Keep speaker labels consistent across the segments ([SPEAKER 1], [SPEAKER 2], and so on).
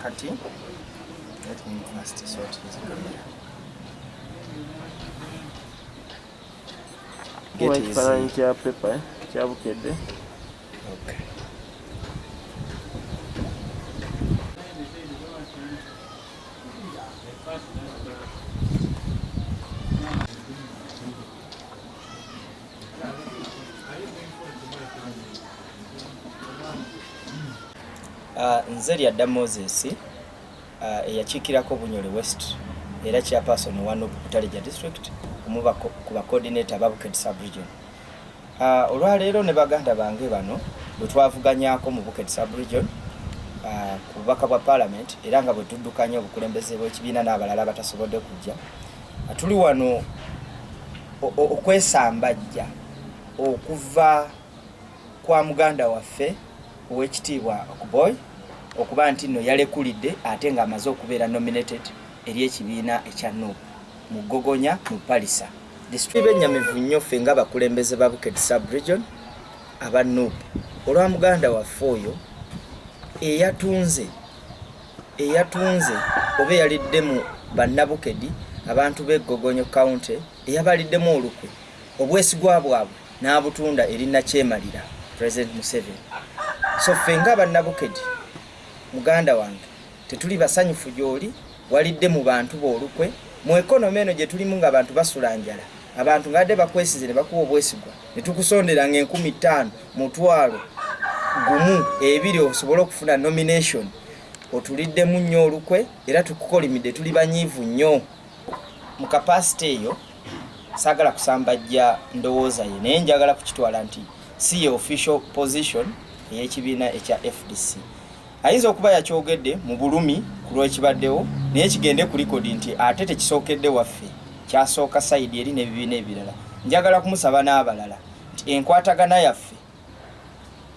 [SPEAKER 1] Kati, let me first sort his camera. Get his
[SPEAKER 2] paper, Bukedi.
[SPEAKER 1] Okay. Nze lyadda Moses eyakiikirako Bunyole West era chairperson wa Nup Bendera district omuba ku ba coordinator ba Bukedi sub-region. Olwaleero ne baganda bange bano bwe twavuganyaako mu Bukedi sub-region ku bubaka bwa parliament era nga bwe tuddukanya obukulembeze bw'ekibiina n'abalala batasobodde kujja. Tuli wano okwesambajja okuva kwa muganda waffe ow'ekitiibwa Okoboi okuba nti nno yalekulidde ate nga amaze okubeera nominated eri ekibiina ekya Nup mu Gogonya mu Palisa district. Bennyamivu nnyo ffe nga bakulembeze ba Bukedi sub-region aba Nup olwa muganda waffe oyo eyatunze oba eyalidde mu bannabukedi abantu b'e Gogonyo county eyabaliddemu olukwe obwesigwa bwabwe n'abutunda eri Nakyemalira President Museveni. So ffe nga bannabukedi muganda wange tetuli basanyufu gy'oli walidde mu bantu b'olukwe mu ekonomi eno gye tulimu nga abantu basula njala abantu ngadde bakwesize ne bakuwa obwesigwa ne tukusondera nga 15,000 mutwalo gumu ebiri osobole okufuna nomination otuliddemu nnyo olukwe era tukukolimidde tuli banyiivu nnyo mu capacity eyo. Saagala kusambajja ndowooza ye naye njagala kukitwala nti si ye official position ey'ekibiina ekya FDC. Ayinza okuba yakyogedde mu bulumi ku lw'ekibaddewo naye kigende ku likodi nti ate tekisookedde waffe kyasooka sayidi eri n'ebibiina ebirala. Njagala kumusaba n'abalala nti enkwatagana yaffe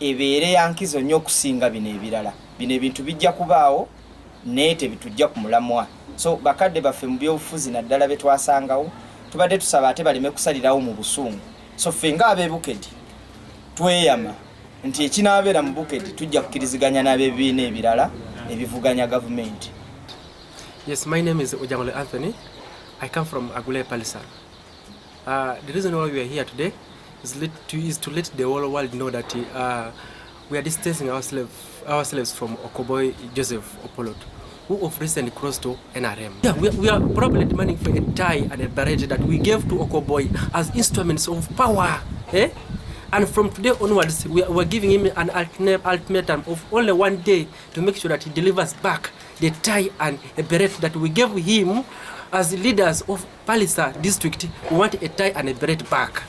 [SPEAKER 1] ebeere yankizo nnyo okusinga bino ebirala. Bino ebintu bijja kubaawo naye tebitujja ku mulamwa. So bakadde baffe mu byobufuzi naddala be twasangawo tubadde tusaba ate baleme kusalirawo mu busungu. So ffe nga ab'e Bukedi tweyama nti ekinaabeera mu Bukedi tujja kukiriziganya n'abebibiina ebirala ebivuganya government.
[SPEAKER 3] Yes, my name is Ojamale Anthony. I come from Agule Palisa. The reason why we are here today is to let the whole world know that we are distancing ourselves from Okoboi Joseph Opolot, who of recent crossed to NRM. Yeah, we are probably demanding for a tie and a beret that we gave to Okoboi as instruments of power. Eh? And from today onwards, we are giving him an ultimatum of only one day to make sure that he delivers back the tie and a beret that we gave him as leaders of Palisa district. We want a tie and a beret back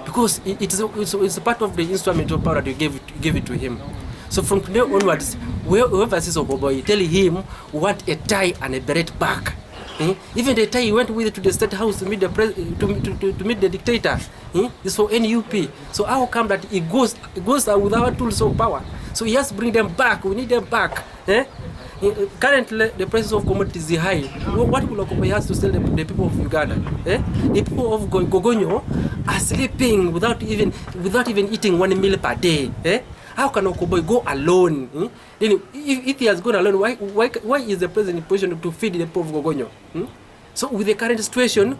[SPEAKER 3] because it's a part of the instrument of power that we gave it to him. So from today onwards, whoever sees Okoboi, tell him we want a tie and a beret back. Even the tie he went with to the state house to meet to meet the dictator. Is for NUP. So how come that it goes with our tools of power? So he has to bring them back. We need them back. Currently, the prices of commodities is high. What will Okoboi has to sell the people of Uganda? The people of Gogonyo are sleeping without even eating 1 meal per day. How can Okoboi go alone? Then if he has gone alone, why is the president in position to feed the people of Gogonyo? So with the current situation,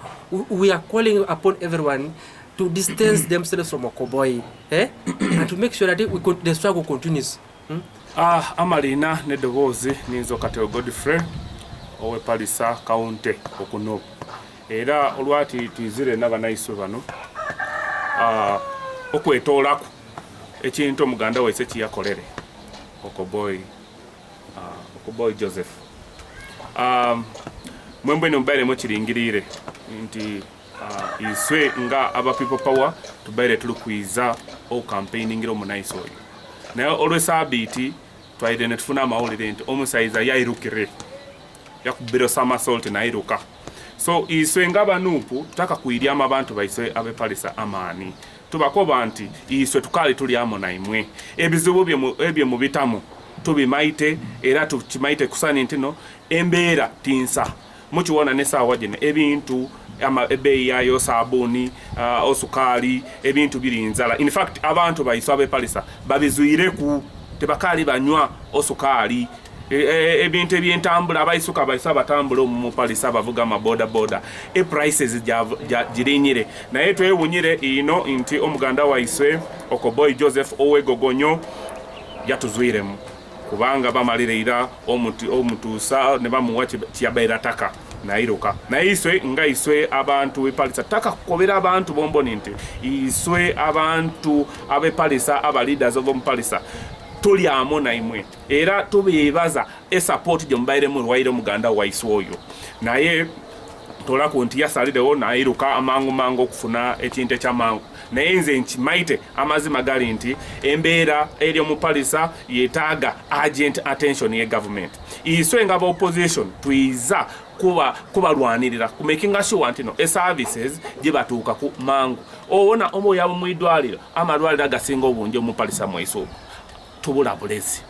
[SPEAKER 3] we are calling upon everyone to distance themselves from Okoboi, and to make sure that the struggle continues.
[SPEAKER 4] Amalina nedogozi ninzo Kateo Godfrey owe Palisa County okuno era olwati twizire n'abanayiso bano okwetoolako ekintu omuganda waise kiyakolere Okoboi Joseph mwembe nombaire mukiringirire nti iswe nga aba people power tubaire tulukwiza o campaigning ro munayiso oyo naye olw'esaabiti twaire ne tufuna amawulire nti omusaiza yairukire yakubira samasolt nairuka. So iswe ngaba Nupu tutaka kuiryamu abantu baiswe abe Palisa amaani tubakoba nti iswe tukali tuli amo na imwe ebizibu ebyo mu bitamu tubimaite era tukimaite kusani ntino embeera tinsa mukiwona ne sawa jene ebintu ama ebeyi yayo sabuni osukali ebintu birinzala. In fact abantu baiswe abe Palisa babizuire ku tebakali banywa osukali ebintu ebyentambula abayisuka bayisa batambula mu palisa bavuga boda prices girinyire naye twewunyire ino nti omuganda waiswe Okoboi Joseph Owegogonyo yatuzwiremu kubanga bamalirira omutuusa ne bamuwa kiyabaira taka nairuka naye iswe nga iswe abantu b'epalisa taka kukobera abantu bomboni nti iswe abantu ab'epalisa aba leaders b'omupalisa tuli amo naimwe era tubebaza support gye mubairemu lwaire muganda waiswe oyo naye tolako nti yasalirewo nairuka amangu okufuna ekintu ekyamangu naye nze nkimaite amazima gali nti embeera eri omupalisa yetaaga urgent attention ye government iswe nga opposition tuiza kubalwanirira kumakinga sure nti no services gye batuuka ku mangu owona omo yabo mwidwaliro amalwaliro agasinga obungi omupalisa mwaiso tubula bulezi